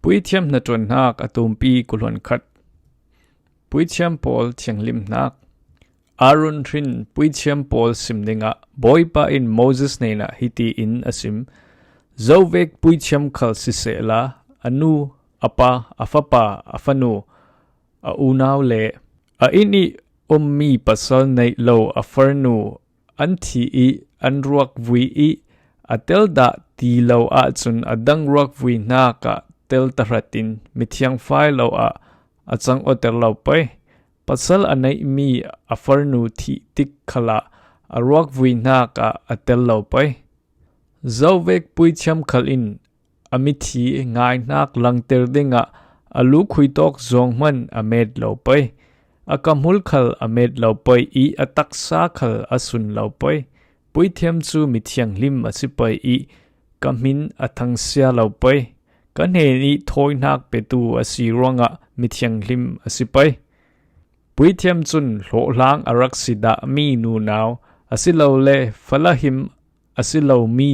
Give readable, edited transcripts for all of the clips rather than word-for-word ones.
Puithiam Hnatuannak atumpi kulhon khat. Puithiam Paul thianglim nak. Aaron rin Puithiam Paul simdinga boipa in Moses neina hiti in asim. Zovek Puithiam khal sisela anu apa afapa afanu a unaw le a ini ummi pasal nei lo afarnu anthi I anruak vui I atel da ti lo a chun adang ruak vui na ka tel taratin mithiang fai lo a achang oter lo pai pasal anai mi afarnu thi tik khala aruak vui na ka atel lo pai Zovek Puithiam khalin amithi ngai nak langter dinga alu khuitok zongman amed lo pai akamhul khal amed lo pai I ataksa khal asun lo pai Puithiam chu mithiang lim asipai I kamin athangsia lo pai kanheni thoinak petu asironga mithiang lim asipai Puithiam chun hlohlang araksida mi nu naw asilo le falahim asilo mi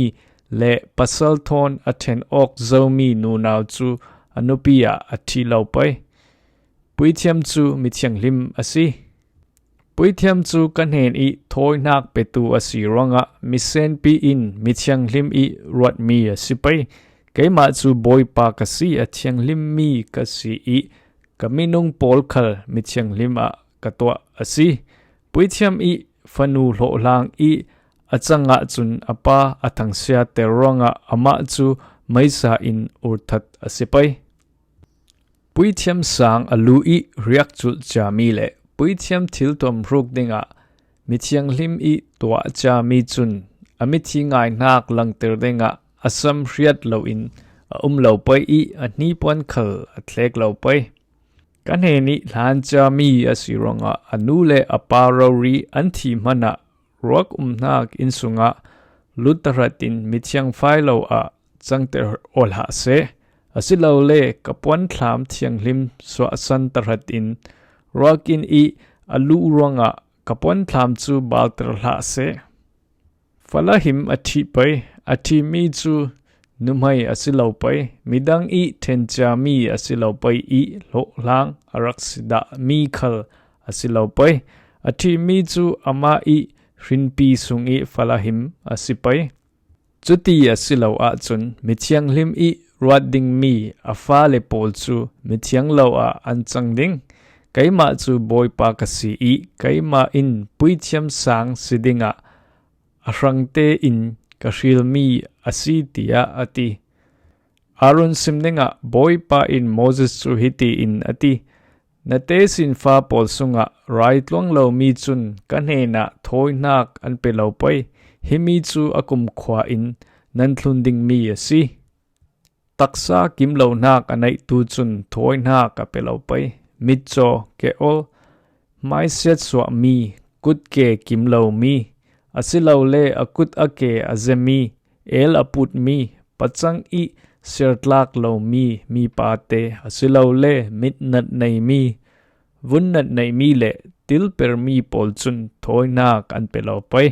le pasal thon athen ok zomi nu naw chu anupia athi lo pai Puithiam chu mithiang lim asi Puithiam chu kanhen I thoinak petu asironga misen pi in mithiang lim I ruat mi asipai keima chu boipa kasi athiang lim mi kasi I kaminung pol khal mithiang lim a katwa asi Puithiam I fanu hlohlang I achanga chun apa athangsia teronga ama chu maisa in urthat asipai Puithiam sang alu I riak chul chami le Puithiam thil tom ruk dinga mithiang lim I tua chami chun amithi ngai nak langter dinga asam riat lo in lo pai I ani pon khal athlek lo pai kanheni hlan chami asironga anule aparori anthi mana ruak nak insunga lutaratin mithiang fai lo a changter olha se asilo le kapwan thlam thiang lim swa san taratin ruakin I alu ronga kapwan thlam chu balter hla se falahim athi pai athi mi chu numai asilo pai midang I thencha mi asilo pai I hlohlang araksida mi khal asilo pai athi mi chu ama I rinpi sung I falahim asipai chuti asilo a chun mithiang lim I ruat ding mi afa le pol chu mithiang lo a anchang ding kaima chu boipa kasi I kaima in Puithiam sang sidinga arangte in kashil mi asi tia ati Aaron simninga boipa in Moses chu hiti in ati nate sin fa pol sunga right long lo mi chun kanhena thoinak an pe lo pai himi chu akum khwa in nan thlunding mi asi taksa kim lo nak anai tu chun thoinak a pe lo pai mitcho ke ol mai set swa mi kut ke kim lo mi asilo le akut ake azemi el aput mi pachang I sertlak lo mi pate asilo le mitnat nei mi vunnat nei mi le til per mi pol chun thoinak an pe lo pai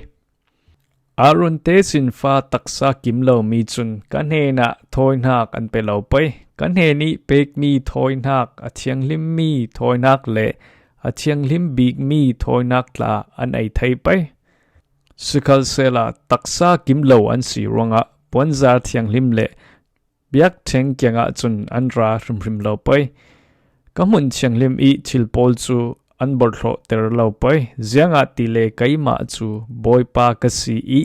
Aaron te sin fa taksa kim lo mi chun kanhena thoinak an pe lo pai kanheni pek mi thoinak athiang lim mi thoinak le athiang lim big mi thoinak la an ai thai pai sikal sela taksa kim lo an si ronga ponzar thiang lim le biak theng kyanga chun anra rim lo pai kamun thiang lim I thil pol chu an bor thlo ter lo pai zianga ti le kaima chu boipa kasi I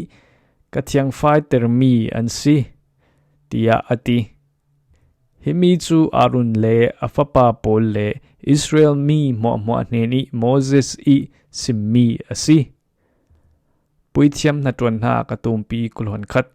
kathiang fai ter mi an si tia ati himi chu Arun le afapa pol le Israel mi mo neni Moses I simmi asi Puithiam Hnatuannak atumpi kulhon khat